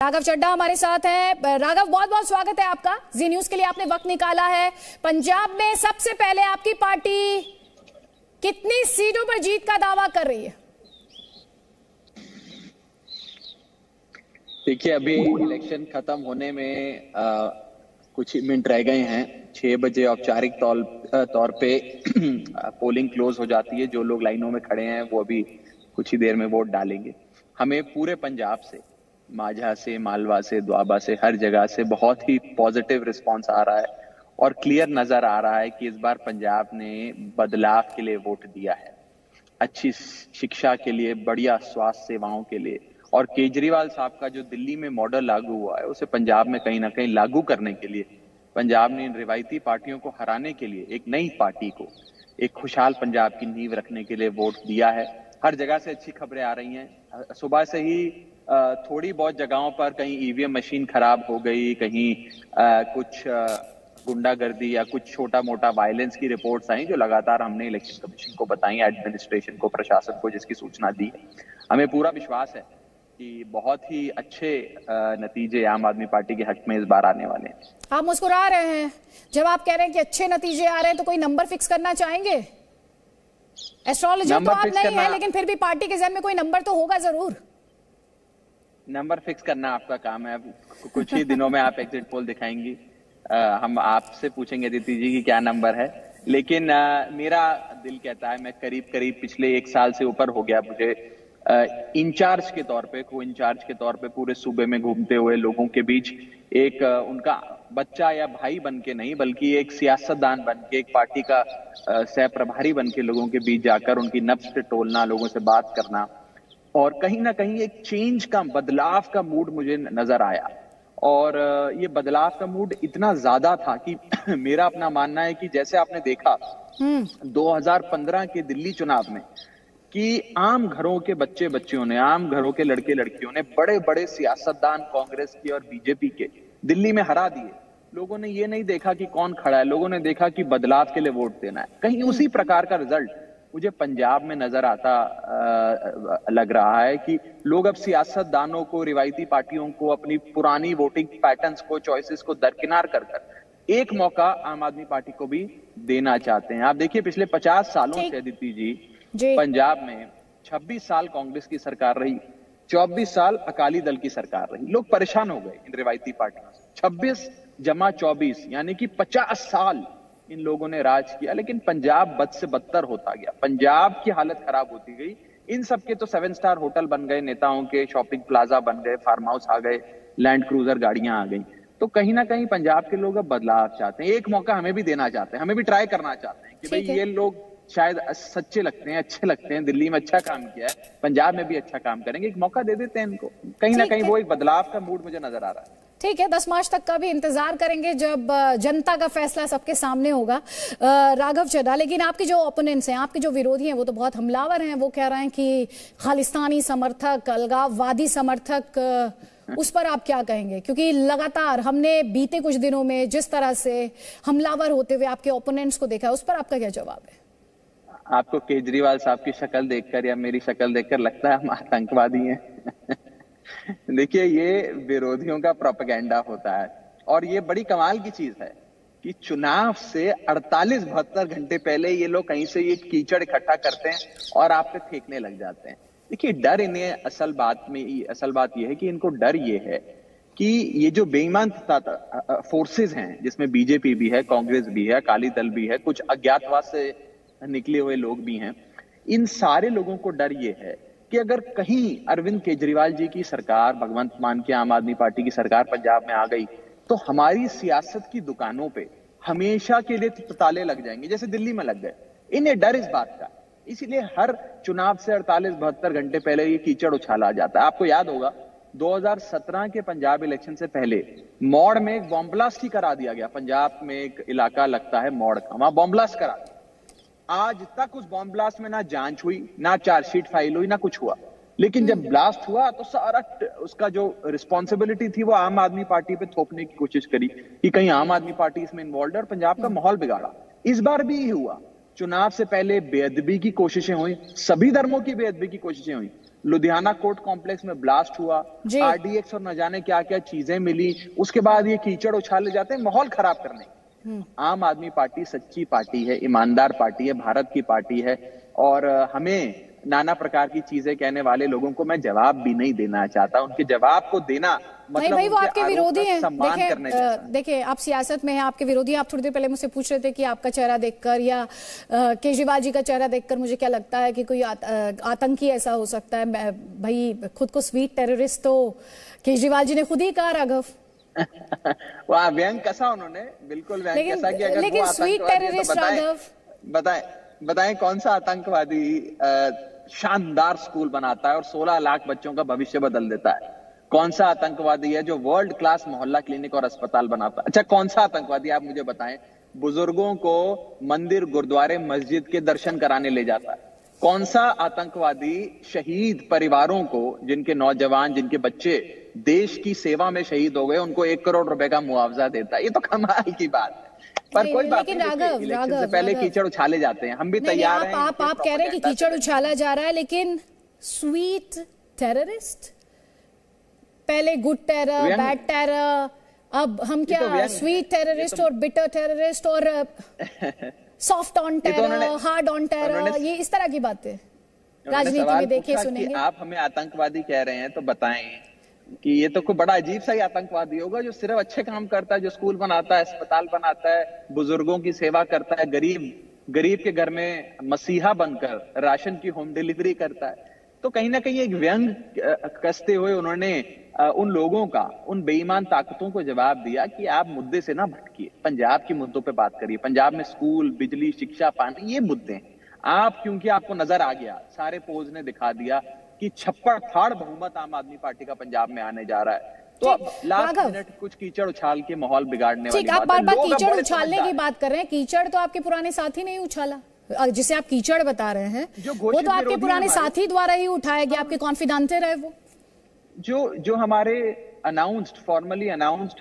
राघव चड्ढा हमारे साथ हैं। राघव, बहुत बहुत स्वागत है आपका। जी न्यूज के लिए आपने वक्त निकाला है। पंजाब में सबसे पहले आपकी पार्टी कितनी सीटों पर जीत का दावा कर रही है? देखिए, अभी इलेक्शन खत्म होने में कुछ मिनट रह गए हैं। 6 बजे औपचारिक तौर पे पोलिंग क्लोज हो जाती है। जो लोग लाइनों में खड़े हैं वो अभी कुछ ही देर में वोट डालेंगे। हमें पूरे पंजाब से, माझा से, मालवा से, दोआबा से, हर जगह से बहुत ही पॉजिटिव रिस्पांस आ रहा है और क्लियर नजर आ रहा है कि इस बार पंजाब ने बदलाव के लिए वोट दिया है। अच्छी शिक्षा के लिए, बढ़िया स्वास्थ्य सेवाओं के लिए, और केजरीवाल साहब का जो दिल्ली में मॉडल लागू हुआ है उसे पंजाब में कहीं ना कहीं लागू करने के लिए पंजाब ने इन रिवायती पार्टियों को हराने के लिए एक नई पार्टी को, एक खुशहाल पंजाब की नींव रखने के लिए वोट दिया है। हर जगह से अच्छी खबरें आ रही हैं। सुबह से ही थोड़ी बहुत जगहों पर कहीं ईवीएम मशीन खराब हो गई, कहीं कुछ गुंडागर्दी या कुछ छोटा मोटा वायलेंस की रिपोर्ट्स आई, जो लगातार हमने इलेक्शन कमीशन को बताई, एडमिनिस्ट्रेशन को, प्रशासन को जिसकी सूचना दी। हमें पूरा विश्वास है कि बहुत ही अच्छे नतीजे आम आदमी पार्टी के हक में इस बार आने वाले हैं। आप मुस्कुरा रहे हैं जब आप कह रहे हैं कि अच्छे नतीजे आ रहे हैं, तो कोई नंबर फिक्स करना चाहेंगे? एस्ट्रोलॉजर तो आप नहीं है, लेकिन फिर भी पार्टी के जहन में कोई नंबर तो होगा जरूर। नंबर फिक्स करना आपका काम है। कुछ ही दिनों में आप एग्जिट पोल दिखाएंगी। हम आपसे पूछेंगे दीदी जी की क्या नंबर है, लेकिन मेरा दिल कहता है, मैं करीब करीब पिछले 1 साल से ऊपर हो गया मुझे इंचार्ज के तौर पे, को इंचार्ज के तौर पे पूरे सूबे में घूमते हुए लोगों के बीच एक उनका बच्चा या भाई बन के नहीं, बल्कि एक सियासतदान बन के, एक पार्टी का सह प्रभारी बन के लोगों के बीच जाकर उनकी नब्ज पे टोलना, लोगों से बात करना, और कहीं ना कहीं एक चेंज का, बदलाव का मूड मुझे नजर आया। और ये बदलाव का मूड इतना ज्यादा था कि मेरा अपना मानना है कि जैसे आपने देखा 2015 के दिल्ली चुनाव में कि आम घरों के बच्चे बच्चियों ने, आम घरों के लड़के लड़कियों ने बड़े बड़े सियासतदान कांग्रेस के और बीजेपी के दिल्ली में हरा दिए। लोगों ने ये नहीं देखा कि कौन खड़ा है, लोगों ने देखा कि बदलाव के लिए वोट देना है। कहीं उसी प्रकार का रिजल्ट मुझे पंजाब में नजर आता लग रहा है कि लोग अब सियासतदानों को, रिवायती पार्टियों को, अपनी पुरानी वोटिंग पैटर्न्स को, चॉइसेस को दरकिनार कर कर एक मौका आम आदमी पार्टी को भी देना चाहते हैं। आप देखिए, पिछले 50 सालों से अदिति जी पंजाब में 26 साल कांग्रेस की सरकार रही, 24 साल अकाली दल की सरकार रही। लोग परेशान हो गए इन रिवायती पार्टियों से। 26 जमा 24 यानी कि 50 साल इन लोगों ने राज किया, लेकिन पंजाब बद से बदतर होता गया। पंजाब की हालत खराब होती गई। इन सबके तो 7 स्टार होटल बन गए, नेताओं के शॉपिंग प्लाजा बन गए, फार्म हाउस आ गए, लैंड क्रूजर गाड़ियां आ गई। तो कहीं ना कहीं पंजाब के लोग अब बदलाव चाहते हैं। एक मौका हमें भी देना चाहते हैं, हमें भी ट्राई करना चाहते हैं कि भाई ये लोग शायद सच्चे लगते हैं, अच्छे लगते हैं, दिल्ली में अच्छा काम किया है, पंजाब में भी अच्छा काम करेंगे, एक मौका दे देते हैं इनको। कहीं ना कहीं वो एक बदलाव का मूड मुझे नजर आ रहा है। ठीक है, 10 मार्च तक का भी इंतजार करेंगे जब जनता का फैसला सबके सामने होगा। राघव चड्ढा, लेकिन आपके जो ओपोनेंट्स हैं, आपके जो विरोधी हैं, वो तो बहुत हमलावर हैं। वो कह रहे हैं कि खालिस्तानी समर्थक, अलगाववादी समर्थक, उस पर आप क्या कहेंगे? क्योंकि लगातार हमने बीते कुछ दिनों में जिस तरह से हमलावर होते हुए आपके ओपोनेंट्स को देखा, उस पर आपका क्या जवाब है? आपको केजरीवाल साहब की शक्ल देखकर या मेरी शक्ल देखकर लगता है हम आतंकवादी हैं? देखिए, ये विरोधियों का प्रोपेगेंडा होता है, और ये बड़ी कमाल की चीज है कि चुनाव से 48-72 घंटे पहले ये लोग कहीं से ये कीचड़ इकट्ठा करते हैं और आप पे फेंकने लग जाते हैं। देखिए, डर इन्हें असल बात ये है कि इनको डर ये है कि ये जो बेईमान फोर्सेस हैं, जिसमें बीजेपी भी है, कांग्रेस भी है, अकाली दल भी है, कुछ अज्ञातवास से निकले हुए लोग भी हैं, इन सारे लोगों को डर ये है कि अगर कहीं अरविंद केजरीवाल जी की सरकार, भगवंत मान के आम आदमी पार्टी की सरकार पंजाब में आ गई, तो हमारी सियासत की दुकानों पे हमेशा के लिए ताले लग जाएंगे, जैसे दिल्ली में लग गए। इन्हें डर इस बात का, इसीलिए हर चुनाव से 48-72 घंटे पहले ये कीचड़ उछाला जाता है। आपको याद होगा 2017 के पंजाब इलेक्शन से पहले मौड़ में एक बॉम्ब ब्लास्ट ही करा दिया गया। पंजाब में एक इलाका लगता है मौड़ का, वहां बॉम्ब ब्लास्ट करा दिया। आज तक उस बॉम्ब ब्लास्ट में ना जांच हुई, ना चार्जशीट फाइल हुई, ना कुछ हुआ। लेकिन जब ब्लास्ट हुआ तो सारा उसका जो रिस्पॉन्सिबिलिटी थी वो आम आदमी पार्टी पे थोपने की कोशिश करी कि कहीं आम आदमी पार्टी इसमें इन्वॉल्व है, और पंजाब का माहौल बिगाड़ा। इस बार भी ये हुआ। चुनाव से पहले बेअदबी की कोशिशें हुई, सभी धर्मों की बेअदबी की कोशिशें हुई, लुधियाना कोर्ट कॉम्प्लेक्स में ब्लास्ट हुआ, आरडीएक्स और न जाने क्या क्या चीजें मिली, उसके बाद ये कीचड़ उछाले जाते हैं माहौल खराब करने। आम आदमी पार्टी सच्ची पार्टी है, ईमानदार पार्टी है, भारत की पार्टी है, और हमें नाना प्रकार की चीजें कहने वाले लोगों को मैं जवाब भी नहीं देना चाहता। उनके जवाब को देना मतलब भाई वो आपके विरोधी हैं। देखिए आप सियासत में हैं, आपके विरोधी हैं। आप थोड़ी देर पहले मुझसे पूछ रहे थे कि आपका चेहरा देखकर या केजरीवाल जी का चेहरा देखकर मुझे क्या लगता है कि कोई आतंकी ऐसा हो सकता है। भाई खुद को स्वीट टेररिस्ट तो केजरीवाल जी ने खुद ही कहा राघव। वह व्यंग कसा उन्होंने, बिल्कुल व्यंग कसा कि अगर लेकिन स्वीट टेररिस्ट राघव बताएं कौन सा आतंकवादी शानदार स्कूल बनाता है और 16 लाख बच्चों का भविष्य बदल देता है? कौन सा आतंकवादी है जो वर्ल्ड क्लास मोहल्ला क्लिनिक और अस्पताल बनाता है? अच्छा, कौन सा आतंकवादी आप मुझे बताएं बुजुर्गों को मंदिर गुरुद्वारे मस्जिद के दर्शन कराने ले जाता है? कौन सा आतंकवादी शहीद परिवारों को, जिनके नौजवान, जिनके बच्चे देश की सेवा में शहीद हो गए, उनको 1 करोड़ रुपए का मुआवजा देता है? ये तो कमाल की बात है। पर कोई बात नहीं, इलेक्शन से पहले कीचड़ उछाले जाते हैं, हम भी तैयार हैं। आप कह रहे हैं कि कीचड़ उछाला जा रहा है, लेकिन स्वीट टेररिस्ट, पहले गुड टेरर, बैड टेरर, अब हम क्या स्वीट टेररिस्ट और बिटर टेररिस्ट और soft on terror, hard on terror, ये इस तरह की बातें राजनीति में देखे सुनेंगे। आप हमें आतंकवादी कह रहे हैं तो बताएं कि ये तो कोई बड़ा अजीब सा ही आतंकवादी होगा जो सिर्फ अच्छे काम करता है, जो स्कूल बनाता है, अस्पताल बनाता है, बुजुर्गों की सेवा करता है, गरीब के घर में मसीहा बनकर राशन की होम डिलीवरी करता है। तो कहीं ना कहीं एक व्यंग कसते हुए उन्होंने उन लोगों का, उन बेईमान ताकतों को जवाब दिया कि आप मुद्दे से ना भटकिए, पंजाब के मुद्दों पे बात करिए। पंजाब में स्कूल, बिजली, शिक्षा, पानी, ये मुद्दे हैं। आप, क्योंकि आपको नजर आ गया, सारे पोल्स ने दिखा दिया कि छप्पड़ फाड़ बहुमत आम आदमी पार्टी का पंजाब में आने जा रहा है। तो अब लास्ट मिनट कुछ कीचड़ उछाल के माहौल बिगाड़ने वाली बात है। आप बार-बार कीचड़ उछालने की बात कर रहे हैं। कीचड़ तो आपके पुराने साथी ने ही उछाला, जिसे आप कीचड़ बता रहे हैं, वो तो आपके पुराने साथी द्वारा ही उठाया गया, आपके कॉन्फिडेंटर है वो। जो हमारे अनाउंस्ड, फॉर्मली अनाउंस्ड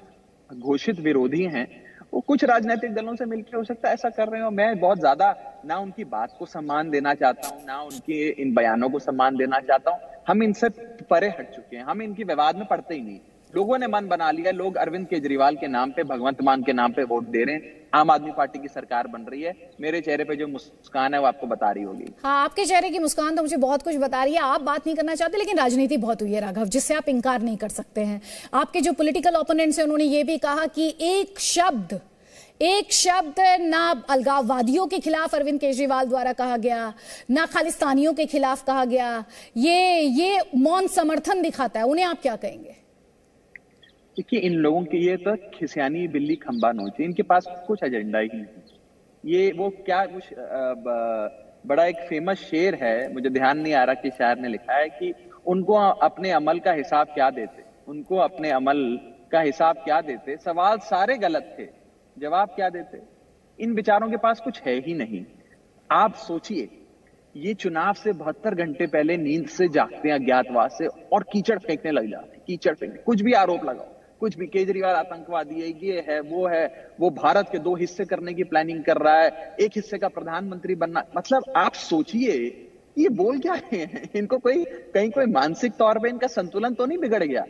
घोषित विरोधी हैं, वो कुछ राजनीतिक दलों से मिलकर हो सकता है ऐसा कर रहे हो। मैं बहुत ज्यादा ना उनकी बात को सम्मान देना चाहता हूं, ना उनके इन बयानों को सम्मान देना चाहता हूं। हम इनसे परे हट चुके हैं, हम इनकी विवाद में पड़ते ही नहीं। लोगों ने मन बना लिया, लोग अरविंद केजरीवाल के नाम पे, भगवंत मान के नाम पे वोट दे रहे हैं। आम आदमी पार्टी की सरकार बन रही है। मेरे चेहरे पे जो मुस्कान है वो आपको बता रही होगी। हाँ, आपके चेहरे की मुस्कान तो मुझे बहुत कुछ बता रही है। आप बात नहीं करना चाहते, लेकिन राजनीति बहुत हुई है राघव, जिससे आप इंकार नहीं कर सकते हैं। आपके जो पॉलिटिकल ओपोनेंट्स हैं, उन्होंने ये भी कहा कि एक शब्द ना अलगाववादियों के खिलाफ अरविंद केजरीवाल द्वारा कहा गया, ना खालिस्तानियों के खिलाफ कहा गया। ये मौन समर्थन दिखाता है। उन्हें आप क्या कहेंगे? देखिए, इन लोगों की ये तो खिसियानी बिल्ली खंबा नोचे, इनके पास कुछ एजेंडा ही नहीं। ये वो क्या, कुछ बड़ा एक फेमस शेर है, मुझे ध्यान नहीं आ रहा कि शायर ने लिखा है कि उनको अपने अमल का हिसाब क्या देते, उनको अपने अमल का हिसाब क्या देते, सवाल सारे गलत थे, जवाब क्या देते। इन विचारों के पास कुछ है ही नहीं। आप सोचिए, ये चुनाव से 72 घंटे पहले नींद से जागते हैं अज्ञातवास से और कीचड़ फेंकने लग जाते हैं। कीचड़ फेंकने, कुछ भी आरोप लगाओ, कुछ भी, केजरीवाल आतंकवादी है, ये है, वो भारत के 2 हिस्से करने की प्लानिंग कर रहा है, एक हिस्से का प्रधानमंत्री बनना। मतलब आप सोचिए, ये बोल क्या रहे हैं? इनको कहीं कोई मानसिक तौर पे इनका संतुलन तो नहीं बिगड़ गया?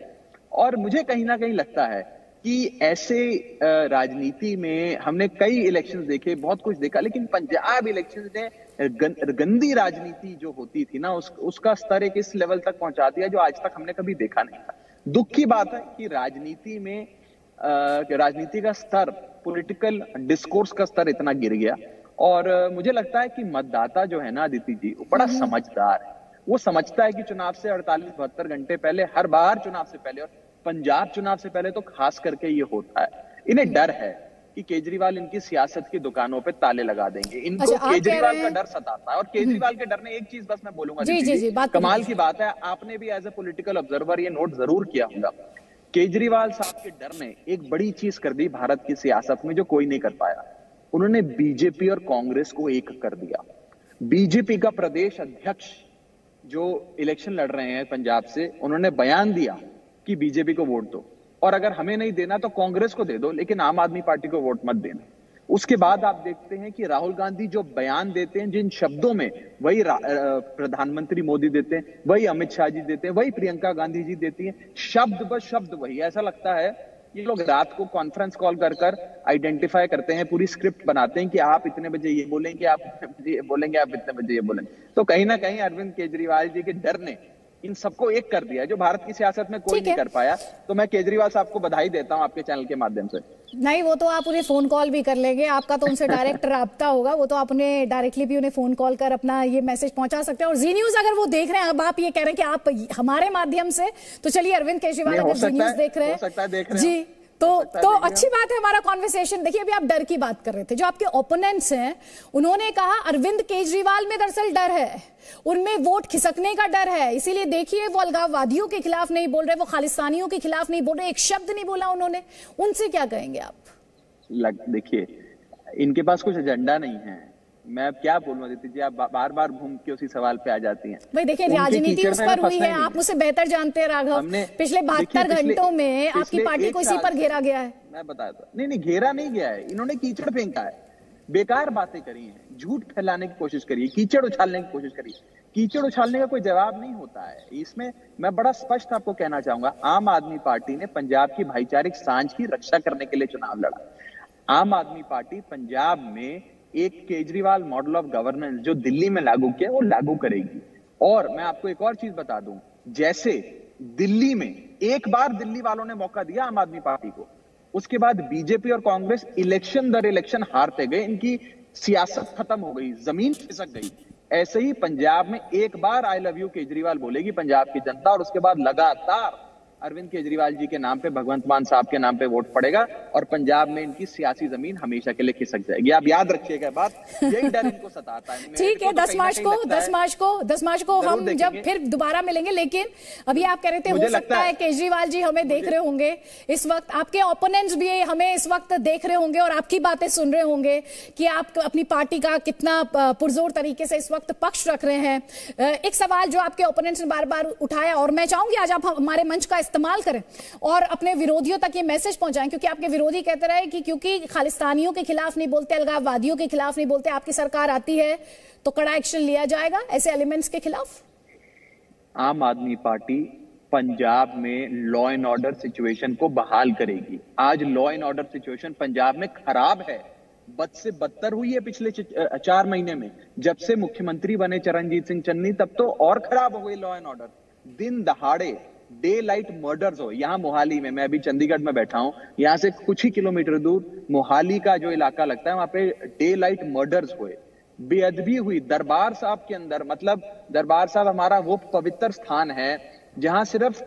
और मुझे कहीं ना कहीं लगता है कि ऐसे राजनीति में हमने कई इलेक्शंस देखे, बहुत कुछ देखा, लेकिन पंजाब इलेक्शंस ने गंदी राजनीति जो होती थी ना, उसका स्तर एक इस लेवल तक पहुंचा दिया जो आज तक हमने कभी देखा नहीं था। दुख की बात है कि राजनीति में राजनीति का स्तर, पॉलिटिकल डिस्कोर्स का स्तर इतना गिर गया। और मुझे लगता है कि मतदाता जो है ना अदिति जी, वो बड़ा समझदार है। वो समझता है कि चुनाव से 48-72 घंटे पहले, हर बार चुनाव से पहले, और पंजाब चुनाव से पहले तो खास करके ये होता है, इन्हें डर है कि केजरीवाल इनकी सियासत की दुकानों पे ताले लगा देंगे। इनको केजरीवाल का डर सताता है। और केजरीवाल के डर ने, एक चीज बस मैं बोलूंगा, जी, कमाल की बात है, आपने भी एज ए पॉलिटिकल ऑब्जर्वर ये नोट जरूर किया होगा, केजरीवाल साहब के डर ने एक बड़ी चीज कर दी भारत की सियासत में जो कोई नहीं कर पाया। उन्होंने बीजेपी और कांग्रेस को एक कर दिया। बीजेपी का प्रदेश अध्यक्ष जो इलेक्शन लड़ रहे हैं पंजाब से, उन्होंने बयान दिया कि बीजेपी को वोट दो, और अगर हमें नहीं देना तो कांग्रेस को दे दो, लेकिन आम आदमी पार्टी को वोट मत देना। उसके बाद आप देखते हैं कि राहुल गांधी जो बयान देते हैं जिन शब्दों में, वही प्रधानमंत्री मोदी देते हैं, वही अमित शाह जी देते हैं, वही प्रियंका गांधी जी देती हैं, शब्द ब शब्द वही। ऐसा लगता है ये लोग रात को कॉन्फ्रेंस कॉल कर कर आइडेंटिफाई करते हैं, पूरी स्क्रिप्ट बनाते हैं कि आप इतने बजे ये बोलेंगे, आप इतने बजे ये बोलेंगे, आप इतने बजे ये बोलेंगे। तो कहीं ना कहीं अरविंद केजरीवाल जी के डर ने इन सबको एक कर दिया, जो भारत की सियासत में कोई नहीं कर पाया। तो मैं केजरीवाल साहब को बधाई देता हूं आपके चैनल के माध्यम से। नहीं, वो तो आप उन्हें फोन कॉल भी कर लेंगे, आपका तो उनसे डायरेक्ट राब्ता होगा, वो तो आप उन्हें डायरेक्टली भी उन्हें फोन कॉल कर अपना ये मैसेज पहुंचा सकते हैं। और जी न्यूज अगर वो देख रहे हैं, अब आप ये कह रहे हैं कि आप हमारे माध्यम से, तो चलिए अरविंद केजरीवाल अगर जी न्यूज देख रहे हैं जी, तो अच्छी बात है हमारा कॉन्वर्सेशन। देखिए, अभी आप डर की बात कर रहे थे, जो आपके ओपोनेंट्स हैं उन्होंने कहा अरविंद केजरीवाल में दरअसल डर है, उनमें वोट खिसकने का डर है, इसीलिए देखिए वो अलगाववादियों के खिलाफ नहीं बोल रहे, वो खालिस्तानियों के खिलाफ नहीं बोल रहे, एक शब्द नहीं बोला उन्होंने। उनसे क्या कहेंगे आप? देखिए, इनके पास कुछ एजेंडा नहीं है, मैं अब क्या बोलूं अदिति जी, आप बार बार घूम के उसी सवाल पे आ जाती हैं। भाई देखिए, राजनीति उस पर हुई है, आप मुझसे बेहतर जानते हैं राघव। पिछले 72 घंटों में आपकी पार्टी को इसी पर घेरा गया है। मैं बताता, नहीं घेरा नहीं गया है, इन्होंने कीचड़ फेंका है, बेकार बातें करी हैं, झूठ फैलाने की कोशिश करी, कीचड़ उछालने की कोशिश करी। कीचड़ उछालने का कोई जवाब नहीं होता है। इसमें मैं बड़ा स्पष्ट आपको कहना चाहूंगा, आम आदमी पार्टी ने पंजाब की भाईचारिक सांझ की रक्षा करने के लिए चुनाव लड़ा। आम आदमी पार्टी पंजाब में एक केजरीवाल मॉडल ऑफ गवर्नेंस जो दिल्ली में लागू किया, वो लागू करेगी। और मैं आपको एक और चीज बता दूं, जैसे दिल्ली में एक बार दिल्ली वालों ने मौका दिया आम आदमी पार्टी को, उसके बाद बीजेपी और कांग्रेस इलेक्शन दर इलेक्शन हारते गए, इनकी सियासत खत्म हो गई, जमीन खिसक गई। ऐसे ही पंजाब में एक बार आई लव यू केजरीवाल बोलेगी पंजाब की जनता, और उसके बाद लगातार अरविंद केजरीवाल जी के नाम पे, भगवंत मान साहब के नाम पे वोट पड़ेगा और पंजाब में इनकी सियासी जमीन हमेशा के लिए खिसक जाएगी। आप याद रखिएगा बात, यही डर इनको सताता है। ठीक है, 10 मार्च को हम जब फिर दोबारा मिलेंगे, लेकिन अभी आप कह रहे थे हो सकता है केजरीवाल जी हमें देख रहे होंगे इस वक्त, आपके ओपोनेंट्स भी हमें इस वक्त देख रहे होंगे और आपकी बातें सुन रहे होंगे कि आप अपनी पार्टी का कितना पुरजोर तरीके से इस वक्त पक्ष रख रहे हैं। एक सवाल जो आपके ओपोनेंट्स ने बार बार उठाया, और मैं चाहूंगी आज आप हमारे मंच का इस्तेमाल करें और अपने विरोधियों तक ये मैसेज पहुंचाएं, क्योंकि आपके विरोधी कहते रहे कि क्योंकि खालिस्तानियों के खिलाफ नहीं बोलते, अलगाववादियों के खिलाफ नहीं बोलते, आपकी सरकार आती है तो कड़ा एक्शन लिया जाएगा ऐसे एलिमेंट्स के खिलाफ। आम आदमी पार्टी पंजाब में लॉ एंड ऑर्डर सिचुएशन को बहाल करेगी। आज law and order situation Punjab में खराब है, बद से बदतर हुई है पिछले 4 महीने में। जब से मुख्यमंत्री बने चरणजीत सिंह चन्नी, तब तो और खराब हो गई लॉ एंड ऑर्डर। दिन दहाड़े डे लाइट मर्डर्स हो, यहाँ मोहाली में, मैं अभी चंडीगढ़ में बैठा हूं, यहाँ से कुछ ही किलोमीटर दूर मोहाली का जो इलाका लगता है, वहां पे डे लाइट मर्डर्स हुए, बेअदबी हुई दरबार साहब के अंदर। मतलब दरबार साहब हमारा वो पवित्र स्थान है जहां सिर्फ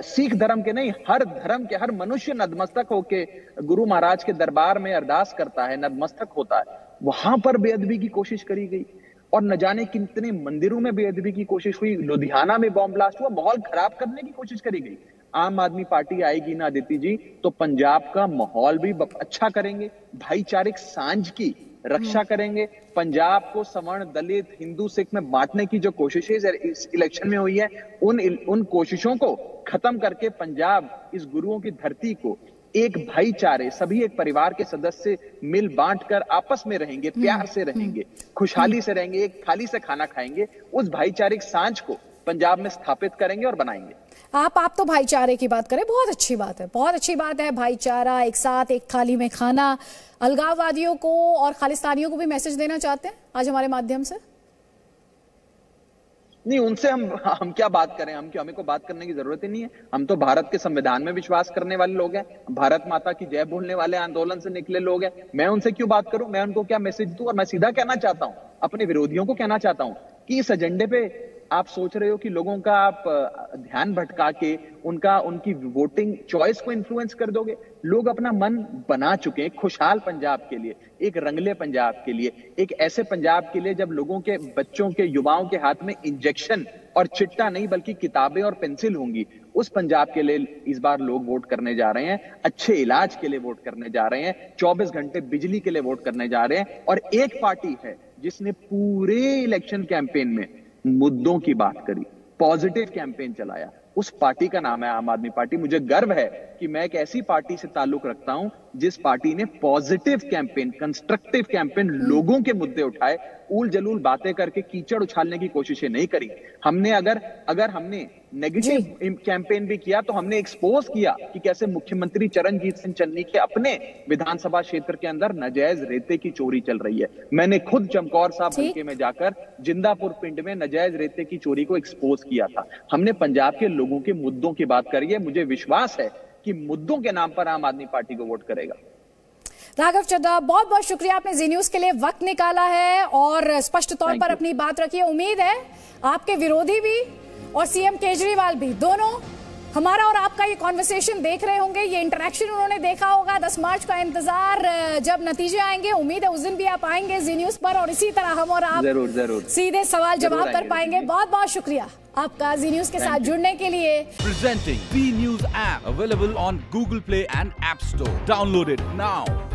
सिख धर्म के नहीं, हर धर्म के हर मनुष्य नतमस्तक होके गुरु महाराज के दरबार में अरदास करता है, नतमस्तक होता है। वहां पर बेअदबी की कोशिश करी गई और न जाने कितने मंदिरों में बेअदबी की कोशिश हुई। लुधियाना में बॉम्ब ब्लास्ट हुआ, माहौल खराब करने की कोशिश करी गई। आम आदमी पार्टी आएगी ना अदिति जी, तो पंजाब का माहौल भी अच्छा करेंगे, भाईचारिक सांझ की रक्षा करेंगे। पंजाब को सवर्ण, दलित, हिंदू, सिख में बांटने की जो कोशिशें इस इलेक्शन में हुई है, उन कोशिशों को खत्म करके पंजाब इस गुरुओं की धरती को एक भाईचारे, सभी एक परिवार के सदस्य मिल बांट कर आपस में रहेंगे, प्यार से रहेंगे, खुशहाली से रहेंगे, एक थाली से खाना खाएंगे। उस भाईचारिक सांझ को पंजाब में स्थापित करेंगे और बनाएंगे। आप तो भाईचारे की बात करें, बहुत अच्छी बात है, बहुत अच्छी बात है। भाईचारा, एक साथ एक थाली में खाना। अलगाववादियों को और खालिस्तानियों को भी मैसेज देना चाहते हैं आज हमारे माध्यम से? नहीं, उनसे हम क्या बात करें, हमें को बात करने की जरूरत ही नहीं है। हम तो भारत के संविधान में विश्वास करने वाले लोग हैं, भारत माता की जय बोलने वाले आंदोलन से निकले लोग हैं। मैं उनसे क्यों बात करूं, मैं उनको क्या मैसेज दूं? और मैं सीधा कहना चाहता हूं, अपने विरोधियों को कहना चाहता हूं कि इस एजेंडे पे आप सोच रहे हो कि लोगों का आप ध्यान भटका के उनकी वोटिंग चॉइस को इन्फ्लुएंस कर दोगे। लोग अपना मन बना चुके हैं खुशहाल पंजाब के लिए, एक रंगले पंजाब के लिए, एक ऐसे पंजाब के लिए जब लोगों के, बच्चों के, युवाओं के हाथ में इंजेक्शन और चिट्टा नहीं बल्कि किताबें और पेंसिल होंगी। उस पंजाब के लिए इस बार लोग वोट करने जा रहे हैं, अच्छे इलाज के लिए वोट करने जा रहे हैं, 24 घंटे बिजली के लिए वोट करने जा रहे हैं। और एक पार्टी है जिसने पूरे इलेक्शन कैंपेन में मुद्दों की बात करी, पॉजिटिव कैंपेन चलाया, उस पार्टी का नाम है आम आदमी पार्टी। मुझे गर्व है कि मैं एक ऐसी पार्टी से ताल्लुक रखता हूं जिस पार्टी ने पॉजिटिव कैंपेन, कंस्ट्रक्टिव कैंपेन, लोगों के मुद्दे उठाए, उल जलूल बातें करके कीचड़ उछालने की कोशिशें नहीं करी। हमने अगर हमने नेगेटिव कैंपेन भी किया तो हमने एक्सपोज किया कि कैसे मुख्यमंत्री चरणजीत सिंह चन्नी के अपने विधानसभा क्षेत्र के अंदर नाजायज रेते की चोरी चल रही है। मैंने खुद चमकौर साहब हल्के में जाकर जिंदापुर पिंड में नाजायज रेते की चोरी को एक्सपोज किया था। हमने पंजाब के लोगों के मुद्दों की बात करी है। मुझे विश्वास है कि मुद्दों के नाम पर आम आदमी पार्टी को वोट करेगा। राघव चड्ढा, बहुत बहुत शुक्रिया, आपने जी न्यूज के लिए वक्त निकाला है और स्पष्ट तौर पर अपनी बात रखी है। उम्मीद है आपके विरोधी भी और सीएम केजरीवाल भी दोनों हमारा और आपका ये कॉन्वर्सेशन देख रहे होंगे, ये इंटरेक्शन उन्होंने देखा होगा। 10 मार्च का इंतजार, जब नतीजे आएंगे उम्मीद है उस दिन भी आप आएंगे जी न्यूज पर और इसी तरह हम और आप जरूर सीधे सवाल जवाब कर पाएंगे। बहुत बहुत शुक्रिया आपका जी न्यूज के साथ जुड़ने के लिए। Presenting Zee news app available on Google Play and App Store. Download it now.